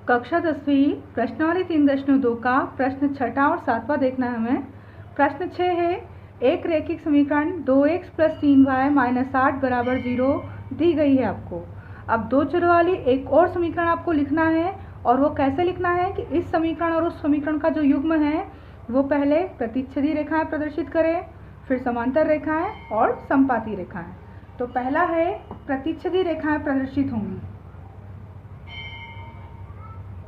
कक्षा 10वीं प्रश्नावली 3.2 का प्रश्न 6 और 7वां देखना है हमें। प्रश्न 6 है, एक रैखिक समीकरण 2x + 3y - 8 = 0 दी गई है आपको। अब दो चरों वाली एक और समीकरण आपको लिखना है, और वो कैसे लिखना है कि इस समीकरण और उस समीकरण का जो युग्म है वो पहले प्रतिच्छेदी रेखाएं प्रदर्शित करें, फिर समांतर रेखाएं और समपाती रेखाएं। तो पहला है प्रतिच्छेदी रेखाएं प्रदर्शित होंगी।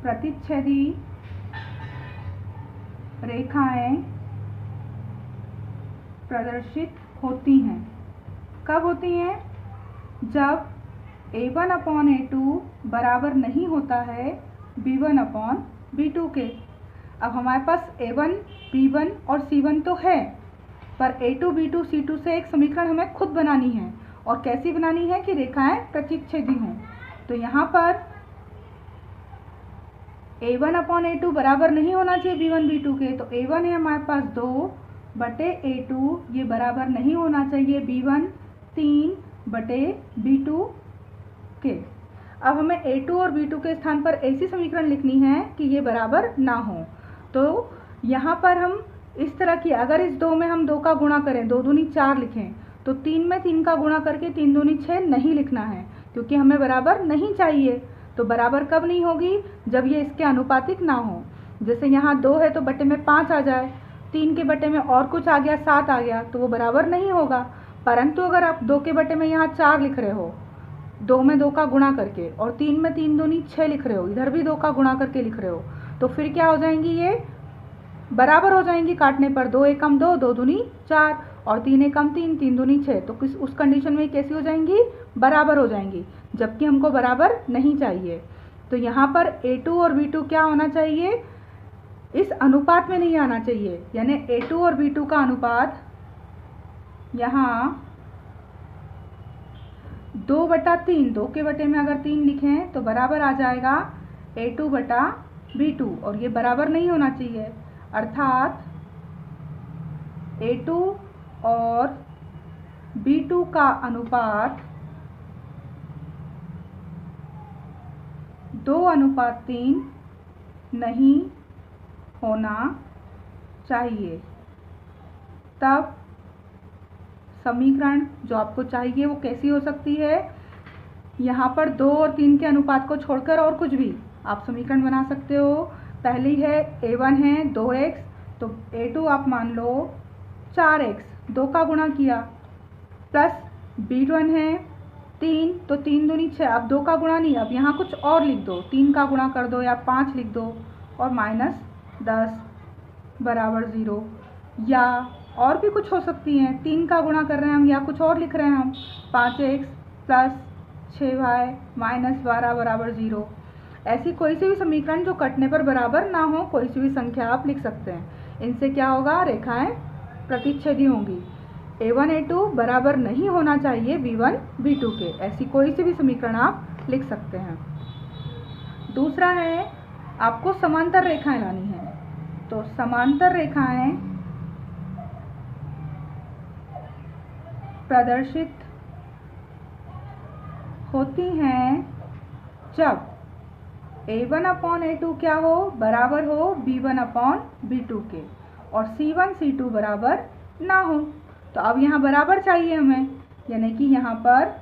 प्रतिच्छेदी रेखाएं प्रदर्शित होती हैं। कब होती हैं? जब a1/a2 बराबर नहीं होता है b1/b2 के। अब हमारे पास a1, b1 और c1 तो है, पर a2, b2, c2 से एक समीकरण हमें खुद बनानी है। और कैसी बनानी है कि रेखाएं प्रतिच्छेदी हों। तो यहाँ पर a1/a2 बराबर नहीं होना चाहिए b1, b2 के। तो a1 है हमारे पास 2/a2, ये बराबर नहीं होना चाहिए b1 3/b2 के। अब हमें a2 और b2 के स्थान पर ऐसी समीकरण लिखनी है कि ये बराबर ना हो। तो यहाँ पर हम इस तरह की, अगर इस 2 में हम 2 का गुणा करें, 2 दूनी 4 लिखें, तो 3 में 3 का गुणा करके 3 दूनी 6 नहीं लिखना है, क्योंकि हमें बराबर नहीं चाहिए। तो बराबर कब नहीं होगी? जब ये इसके अनुपातिक ना हो। जैसे यहाँ 2 है तो बटे में 5 आ जाए, 3 के बटे में और कुछ आ गया, 7 आ गया, तो वो बराबर नहीं होगा। परंतु अगर आप 2 के बटे में यहाँ 4 लिख रहे हो, 2 में 2 का गुणा करके, और 3 में 3 दूनी 6 लिख रहे हो, इधर भी 2 का गुणा करके लिख रहे हो, तो फिर क्या हो जाएंगी? ये बराबर हो जाएंगी काटने पर। 2 एकम 2, 2 दूनी 4, और 3 एकम 3, 3 दूनी 6। तो किस उस कंडीशन में कैसी हो जाएंगी? बराबर हो जाएंगी, जबकि हमको बराबर नहीं चाहिए। तो यहाँ पर a2 और b2 क्या होना चाहिए? इस अनुपात में नहीं आना चाहिए, यानी a2 और b2 का अनुपात यहाँ 2/3, 2 के बटे में अगर 3 लिखें तो बराबर आ जाएगा a2/b2, और ये बराबर नहीं होना चाहिए। अर्थात a2 और b2 का अनुपात 2/3 नहीं होना चाहिए। तब समीकरण जो आपको चाहिए वो कैसी हो सकती है? यहाँ पर 2 और 3 के अनुपात को छोड़कर और कुछ भी आप समीकरण बना सकते हो। पहली है a1 है 2x, तो a2 आप मान लो 4x, 2 का गुणा किया, प्लस b1 है 3, तो 3 दूनी 6, अब 2 का गुणा नहीं, अब यहाँ कुछ और लिख दो, 3 का गुणा कर दो या 5 लिख दो, और -10 = 0। या और भी कुछ हो सकती हैं, 3 का गुणा कर रहे हैं हम, या कुछ और लिख रहे हैं हम, 5x + 6y - 12 = 0। ऐसी कोई सी भी समीकरण जो कटने पर बराबर ना हो, कोई सी भी संख्या आप लिख सकते हैं। इनसे क्या होगा? रेखाएं प्रतिच्छेदी होंगी। a1 a2 बराबर नहीं होना चाहिए b1 b2 के। ऐसी कोई सी भी समीकरण आप लिख सकते हैं। दूसरा है, आपको समांतर रेखाएं लानी है। तो समांतर रेखाएं प्रदर्शित होती हैं जब a1/a2 क्या हो? बराबर हो b1/b2 के, और c1 c2 बराबर ना हो। तो अब यहाँ बराबर चाहिए हमें, यानी कि यहाँ पर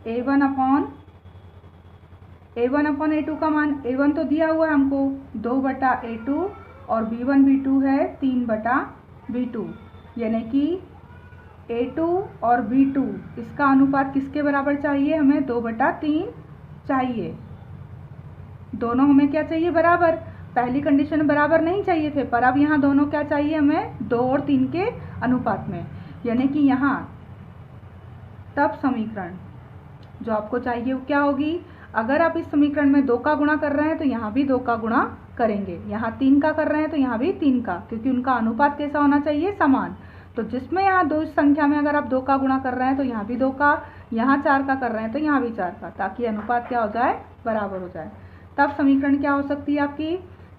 a1/a2 का मान, a1 तो दिया हुआ है हमको 2/a2, और b1 b2 है 3/b2, यानी कि a2 और b2 इसका अनुपात किसके बराबर चाहिए? हमें 2/3 चाहिए। दोनों हमें क्या चाहिए? बराबर। पहली कंडीशन में बराबर नहीं चाहिए थे, पर अब यहाँ दोनों क्या चाहिए हमें? 2 और 3 के अनुपात में, यानी कि यहाँ तब समीकरण जो आपको चाहिए वो क्या होगी? अगर आप इस समीकरण में 2 का गुणा कर रहे हैं तो यहाँ भी 2 का गुणा करेंगे, यहाँ 3 का कर रहे हैं तो यहाँ भी 3 का, क्योंकि उनका अनुपात कैसा होना चाहिए? समान। तो जिसमें यहाँ 2 संख्या में अगर आप 2 का गुणा कर रहे हैं तो यहाँ भी 2 का, यहाँ 4 का कर रहे हैं तो यहाँ भी 4 का, ताकि अनुपात क्या हो जाए? बराबर हो जाए। तब समीकरण क्या हो सकती है आपकी?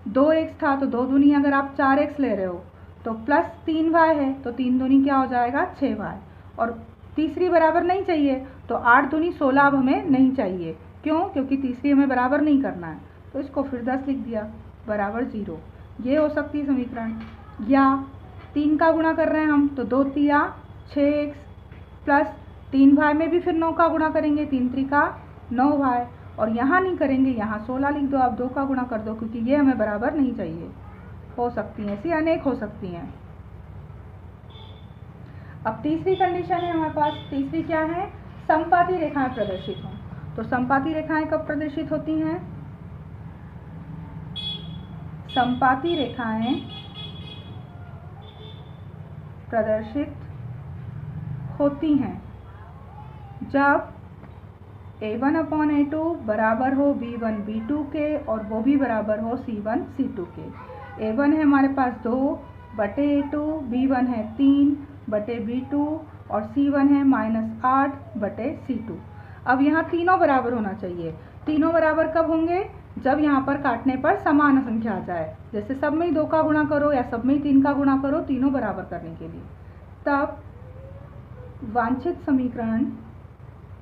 2x था तो 2 दूनी अगर आप 4x ले रहे हो तो प्लस 3y है, तो 3 दूनी क्या हो जाएगा? 6y, और तीसरी बराबर नहीं चाहिए, तो 8 दूनी 16 अब हमें नहीं चाहिए। क्यों? क्योंकि तीसरी हमें बराबर नहीं करना है। तो इसको फिर 10 लिख दिया बराबर 0। ये हो सकती है समीकरण। या 3 का गुणा कर रहे हैं हम, तो 2 तिया 6x प्लस 3y में भी फिर 9 का गुणा करेंगे, 3 त्रिका 9y, और यहाँ नहीं करेंगे, यहाँ 16 लिख दो, आप 2 का गुणा कर दो क्योंकि ये हमें बराबर नहीं चाहिए। हो सकती हैं, ऐसी अनेक हो सकती हैं। अब तीसरी कंडीशन है हमारे पास। तीसरी क्या है? समपाती रेखाएं प्रदर्शित हों। तो समपाती रेखाएं कब प्रदर्शित होती हैं? समपाती रेखाएं प्रदर्शित होती हैं जब a1/a2 बराबर हो b1 b2 के और वो भी बराबर हो c1 c2 के। a1 है हमारे पास 2/a2, b1 है 3/b2 और c1 है -8/c2। अब यहाँ तीनों बराबर होना चाहिए। तीनों बराबर कब होंगे? जब यहाँ पर काटने पर समान संख्या आ जाए। जैसे सब में ही 2 का गुणा करो या सब में ही 3 का गुणा करो, तीनों बराबर करने के लिए। तब वांछित समीकरण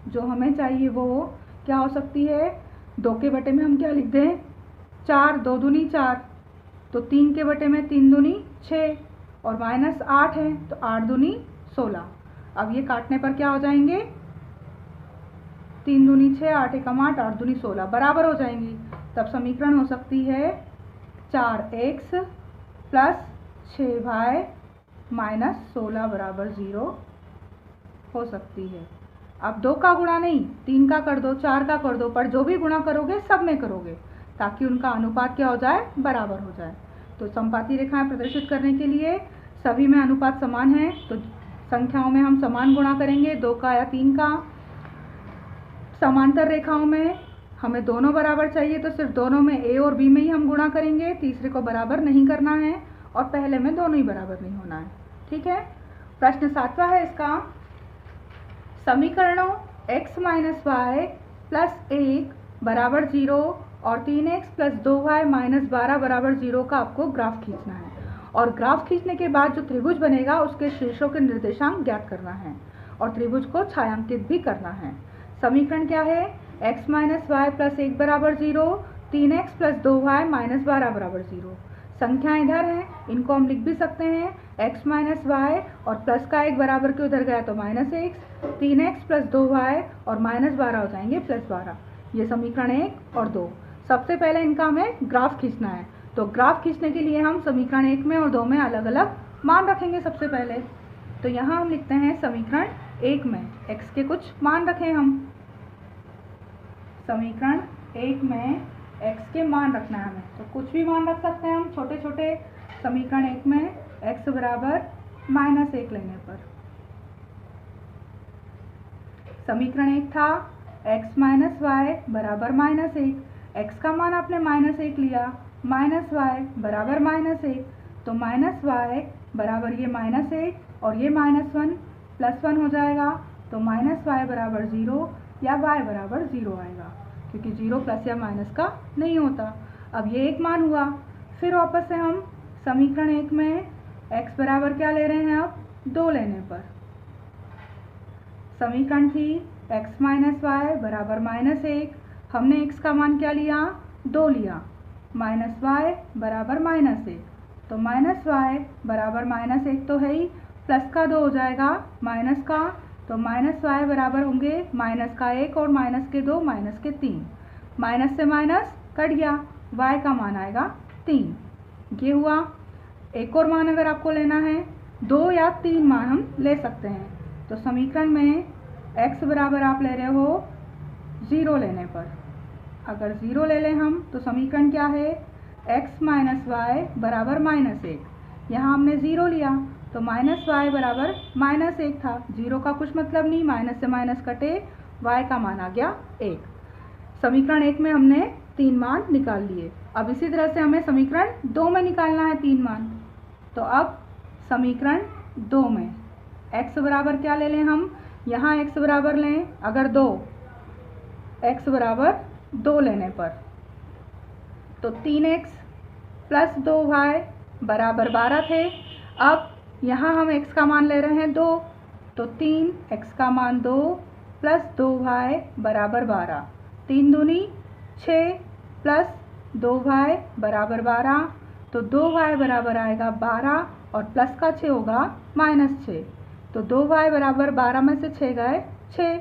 जो हमें चाहिए वो क्या हो सकती है? 2 के बटे में हम क्या लिख दें? 4, 2 दूनी 4, तो 3 के बटे में 3 दूनी 6 और -8 है तो 8 दूनी 16। अब ये काटने पर क्या हो जाएंगे? 3 दूनी 6, 8 एकम 8, 8 दूनी 16 बराबर हो जाएंगी। तब समीकरण हो सकती है 4x प्लस 6y माइनस 16 बराबर 0 हो सकती है। अब 2 का गुणा नहीं, 3 का कर दो, 4 का कर दो, पर जो भी गुणा करोगे सब में करोगे ताकि उनका अनुपात क्या हो जाए? बराबर हो जाए। तो समपाती रेखाएं प्रदर्शित करने के लिए सभी में अनुपात समान है तो संख्याओं में हम समान गुणा करेंगे, 2 का या 3 का। समांतर रेखाओं में हमें दोनों बराबर चाहिए तो सिर्फ दोनों में a और b में ही हम गुणा करेंगे, तीसरे को बराबर नहीं करना है और पहले में दोनों ही बराबर नहीं होना है। ठीक है। प्रश्न 7वां है इसका, समीकरणों x माइनस वाई प्लस 1 बराबर 0 और 3x प्लस 2y माइनस 12 बराबर 0 का आपको ग्राफ खींचना है और ग्राफ खींचने के बाद जो त्रिभुज बनेगा उसके शीर्षों के निर्देशांक ज्ञात करना है और त्रिभुज को छायांकित भी करना है। समीकरण क्या है? x माइनस वाई प्लस 1 बराबर 0, 3x प्लस 2y माइनस 12 बराबर 0। संख्याएं इधर हैं, इनको हम लिख भी सकते हैं x माइनस वाई और प्लस का 1 बराबर के उधर गया तो -x, 3x प्लस 2y और -12 हो जाएंगे +12। ये समीकरण 1 और 2। सबसे पहले इनका हमें ग्राफ खींचना है तो ग्राफ खींचने के लिए हम समीकरण 1 में और 2 में अलग अलग मान रखेंगे। सबसे पहले तो यहाँ हम लिखते हैं समीकरण 1 में x के कुछ मान रखें हम। समीकरण 1 में x के मान रखना है हमें, तो कुछ भी मान रख सकते हैं हम छोटे छोटे। समीकरण 1 में x बराबर -1 लेने पर समीकरण 1 था x माइनस वाई बराबर -1, x का मान आपने -1 लिया, माइनस वाई बराबर -1, तो माइनस वाई बराबर ये -1 और ये -1 +1 हो जाएगा तो माइनस वाई बराबर 0 या y बराबर 0 आएगा क्योंकि 0 प्लस या माइनस का नहीं होता। अब ये एक मान हुआ। फिर वापस से हम समीकरण 1 में x बराबर क्या ले रहे हैं? अब 2 लेने पर समीकरण थी x माइनस वाई बराबर -1, हमने x का मान क्या लिया? 2 लिया, माइनस वाई बराबर -1, तो माइनस वाई बराबर -1 तो है ही, प्लस का 2 हो जाएगा माइनस का, तो माइनस वाई बराबर होंगे माइनस का 1 और माइनस के 2 माइनस के 3, माइनस से माइनस कट गया, y का मान आएगा 3। ये हुआ। एक और मान अगर आपको लेना है, 2 या 3 मान हम ले सकते हैं। तो समीकरण में x बराबर आप ले रहे हो 0 लेने पर, अगर 0 ले लें हम तो समीकरण क्या है? x माइनस वाई बराबर -1, यहाँ हमने 0 लिया तो माइनस वाई बराबर -1 था, 0 का कुछ मतलब नहीं, माइनस से माइनस कटे, y का मान आ गया 1। समीकरण 1 में हमने 3 मान निकाल लिए। अब इसी तरह से हमें समीकरण 2 में निकालना है 3 मान। तो अब समीकरण 2 में x बराबर क्या ले लें हम? यहाँ x बराबर लें अगर 2, x बराबर 2 लेने पर तो 3x प्लस 2y बराबर 12 थे। अब यहाँ हम x का मान ले रहे हैं 2, तो 3x का मान 2 प्लस 2y बराबर 12, 3 दूनी 6 प्लस 2y बराबर 12, तो 2y बराबर आएगा 12 और प्लस का 6 होगा -6, तो 2y बराबर 12 में से 6 गए 6,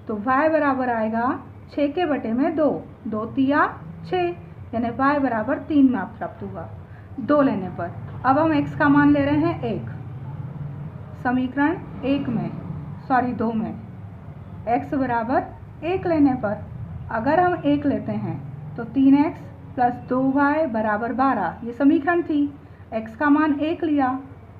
तो y बराबर आएगा 6 के बटे में 2, 2 तिया 6, यानी y बराबर 3 में प्राप्त हुआ 2 लेने पर। अब हम x का मान ले रहे हैं 1, समीकरण 2 में x बराबर 1 लेने पर अगर हम 1 लेते हैं तो 3x प्लस 2y बराबर 12, ये समीकरण थी, x का मान 1 लिया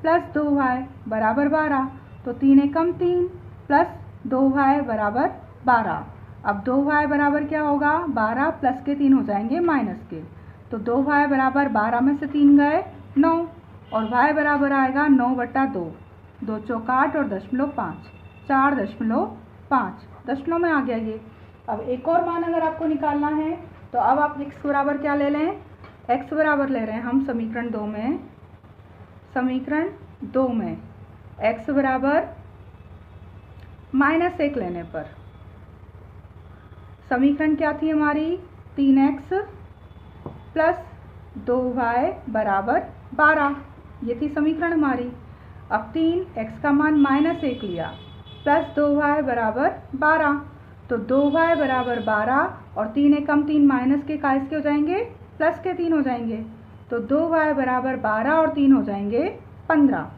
प्लस 2y बराबर 12, तो 3 एकम 3 प्लस 2y बराबर 12। अब 2y बराबर क्या होगा, 12 प्लस के 3 हो जाएंगे माइनस के, तो 2y बराबर 12 में से 3 गए 9 और y बराबर आएगा 9/2, 2 चौक 8 और 0.5, 4.5 दशमलव में आ गया ये। अब एक और मान अगर आपको निकालना है तो अब आप x बराबर क्या ले लें, x बराबर ले रहे हैं हम समीकरण 2 में x बराबर -1 लेने पर समीकरण क्या थी हमारी, 3x प्लस 2y बराबर 12, ये थी समीकरण हमारी। अब 3x का मान -1 लिया प्लस 2y बराबर 12, तो 2y बराबर 12 और 3 एकम 3 माइनस के का इसके हो जाएंगे प्लस के 3 हो जाएंगे, तो 2y बराबर 12 और 3 हो जाएंगे 15,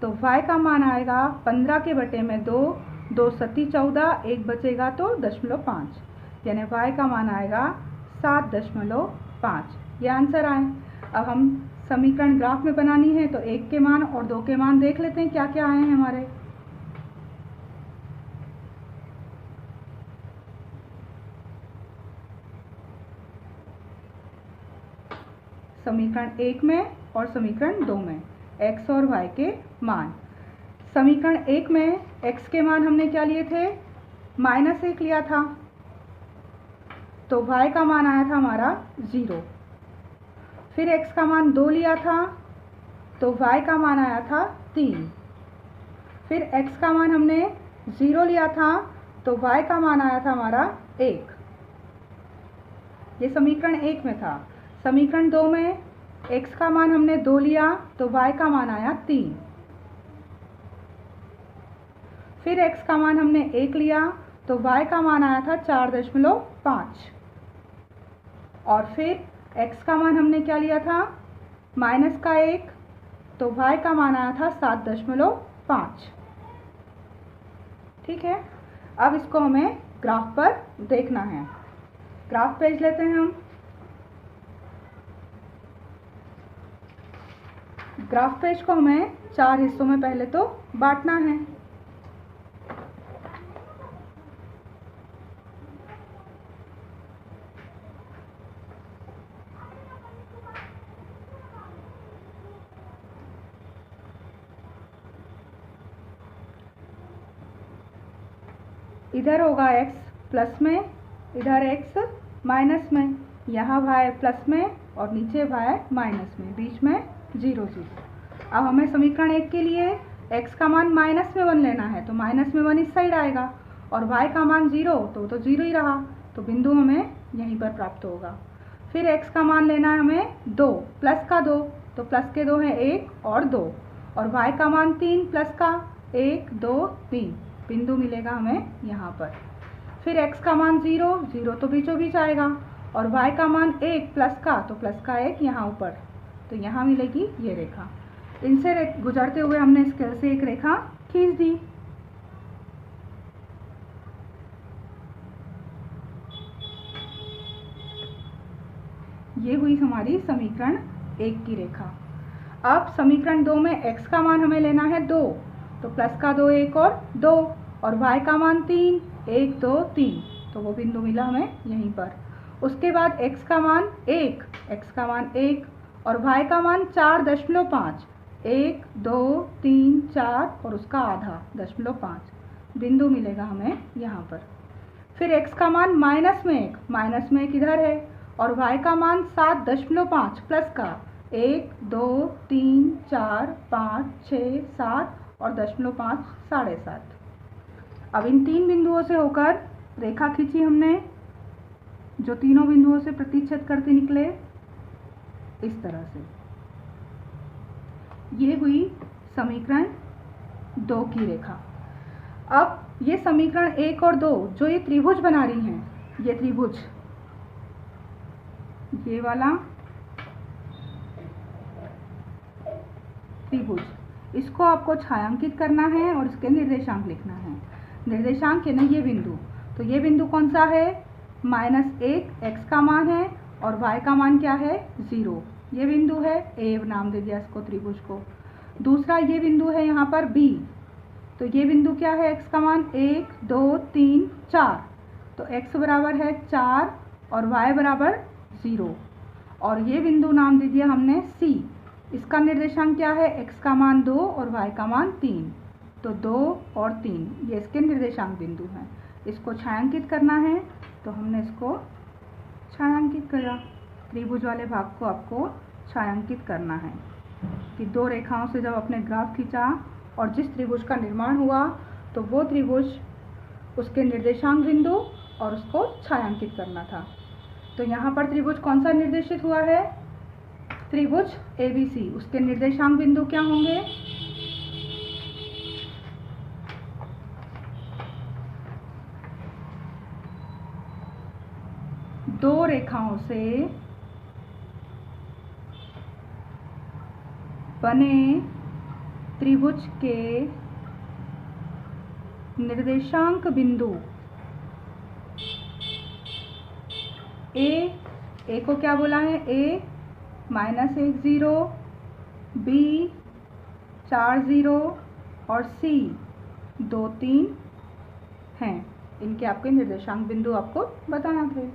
तो y का मान आएगा 15 के बटे में 2, 2 सत्ती 14, 1 बचेगा तो 0.5, यानी y का मान आएगा 7.5, ये आंसर आए। अब हम समीकरण ग्राफ में बनानी है तो 1 के मान और 2 के मान देख लेते हैं क्या क्या आए हैं हमारे। समीकरण 1 में और समीकरण 2 में x और y के मान। समीकरण 1 में x के मान हमने क्या लिए थे, -1 लिया था, तो y का मान आया था हमारा 0। फिर x का मान 2 लिया था तो y का मान आया था 3। फिर x का मान हमने 0 लिया था तो y का मान आया था हमारा 1। ये समीकरण 1 में था। समीकरण 2 में x का मान हमने 2 लिया तो y का मान आया 3। फिर x का मान हमने 1 लिया तो y का मान आया था 4.5। और फिर x का मान हमने क्या लिया था, -1, तो y का मान आया था 7.5। ठीक है, अब इसको हमें ग्राफ पर देखना है। ग्राफ पेज लेते हैं हम। ग्राफ पेज को हमें 4 हिस्सों में पहले तो बांटना है। इधर होगा x प्लस में, इधर x माइनस में, यहाँ y प्लस में और नीचे y माइनस में, बीच में 0 0। अब हमें समीकरण 1 के लिए x का मान -1 लेना है, तो -1 इस साइड आएगा और y का मान 0 तो 0 ही रहा, तो बिंदु हमें यहीं पर प्राप्त होगा। फिर x का मान लेना है हमें 2 प्लस का 2, तो प्लस के 2 है 1 और 2, और y का मान 3 प्लस का 1 2 3, बिंदु मिलेगा हमें यहाँ पर। फिर x का मान 0 0 तो बीचों बीच आएगा और y का मान 1 प्लस का, तो प्लस का 1 यहाँ ऊपर, तो यहाँ मिलेगी ये रेखा। इनसे गुजरते हुए हमने स्केल से एक रेखा खींच दी। ये हुई हमारी समीकरण 1 की रेखा। अब समीकरण 2 में x का मान हमें लेना है 2, तो प्लस का 2 1 और 2, और y का मान 3 1 2 3, तो वो बिंदु मिला हमें यहीं पर। उसके बाद x का मान 1 और y का मान 4.5, 1 2 3 4 और उसका आधा 0.5, बिंदु मिलेगा हमें यहाँ पर। फिर x का मान -1 इधर है और y का मान 7.5 प्लस का 1 2 3 4 5 6 7 और 0.5 7.5। अब इन 3 बिंदुओं से होकर रेखा खींची हमने, जो तीनों बिंदुओं से प्रतिच्छेद करते निकले। इस तरह से। ये हुई समीकरण 2 की रेखा। अब ये समीकरण 1 और 2 जो ये त्रिभुज बना रही हैं, ये त्रिभुज, ये वाला त्रिभुज, इसको आपको छायांकित करना है और इसके निर्देशांक लिखना है। निर्देशांक यानी ये बिंदु, तो ये बिंदु कौन सा है, -1 x का मान है और y का मान क्या है, 0। ये बिंदु है A, नाम दे दिया इसको त्रिभुज को। दूसरा ये बिंदु है यहाँ पर B, तो ये बिंदु क्या है, x का मान 1 2 3 4, तो x बराबर है 4 और y बराबर 0। और ये बिंदु नाम दे दिया हमने C, इसका निर्देशांक क्या है, x का मान 2 और y का मान 3, तो 2 और 3 ये इसके निर्देशांक बिंदु हैं। इसको छायांकित करना है, तो हमने इसको छायांकित करा। त्रिभुज वाले भाग को आपको छायांकित करना है कि 2 रेखाओं से जब आपने ग्राफ खींचा और जिस त्रिभुज का निर्माण हुआ, तो वो त्रिभुज, उसके निर्देशांक बिंदु और उसको छायांकित करना था। तो यहाँ पर त्रिभुज कौन सा निर्देशित हुआ है, त्रिभुज ABC, उसके निर्देशांक बिंदु क्या होंगे, दो रेखाओं से बने त्रिभुज के निर्देशांक बिंदु A को क्या बोला है, A -1 0, B 4 0 और C 2 3 हैं। इनके आपके निर्देशांक बिंदु आपको बताना थे।